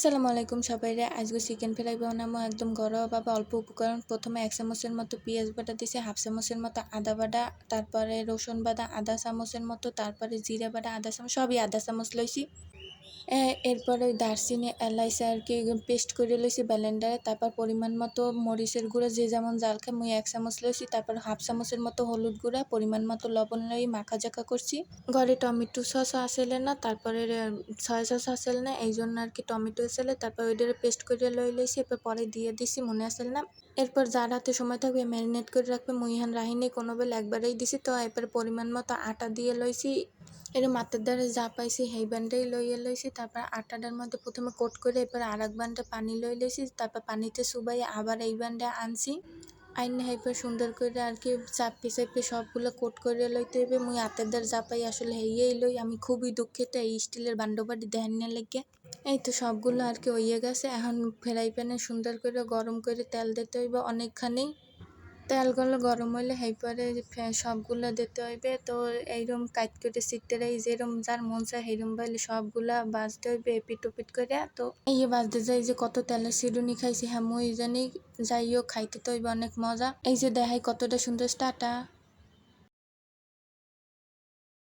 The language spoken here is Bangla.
আসসালামু আলাইকুম সবাইরে। আজকে চিকেন ফ্রাই বানাবো একদম ঘরোয়াভাবে অল্প উপকরণ। প্রথমে 1 চামচের মতো পেঁয়াজ বাটা দিছি, হাফ চামচের মতো আদা বাটা, তারপরে রসুন বাটা আধা চামচের মতো, তারপরে জিরা বাটা আধা চামচ, সবই আধা চামচ লইছি। এরপরে ওই দারচিনি এলাইচ আর কি পেস্ট করে লইছি ব্লেন্ডারে। তারপর পরিমাণ মতো মরিচের গুঁড়া, যে যেমন জাল খায়, মুই 1 চামচ লইছি। তারপর হাফ চামচের মতো হলুদ গুঁড়া, পরিমাণ মতো লবণ লই মাখাজাকা করছি। ঘরে টমেটো সসও আসলে না, তারপরে সয়া সস আসলে না, এই জন্য আর কি টমেটো আসলে তারপর ওইটারে পেস্ট করে লইছি। এরপর পরে দিয়ে দিছি, মনে আসলে না। এরপর যার হাতে সময় থাকবে ম্যারিনেট করে রাখবে, মুই হান রাহিনি কোনো বেল একবারেই দিছি। তো এরপর পরিমাণ মতো আটা দিয়ে লইছি। এর মাথার দ্বারা যা পাইছি সেই বান্ডাই লইছি। তারপর আটাটার মধ্যে প্রথমে কোট করে এরপর আর এক বান্ডা পানি লইছি। তারপর পানিতে চুবাই আবার এই বান্ডা আনছি। আইন এরপর সুন্দর করে আর কি চাপে সবগুলো কোট করে লইতে হইবে। মুই হাতের দ্বার যা পাই আসলে হেইয়েই লই। আমি খুবই দুঃখিত এই স্টিলের বান্ডবাটি দেহেন না লেগে। এই তো সবগুলো আর কি হইয়ে গেছে। এখন ফ্রাই প্যানে সুন্দর করে গরম করে তেল দিতে হইবে অনেকখানি। তেলগুলো গরম হইলে পরে সবগুলা দিতে হইবে। তো এইরকম কাইট করে সিটতে যেরম যার মন চায় সেইরম পাইলে সবগুলা ভাজতে হইবে এপিট ওপিট করে। তো এই ভাজতে যাই যে কত তেলের চিরুনি খাইছি, হ্যাঁ মুই জানি। যাই হোক খাইতে তো হইবে অনেক মজা। এই যে দেখাই কতটা সুন্দর টাটা।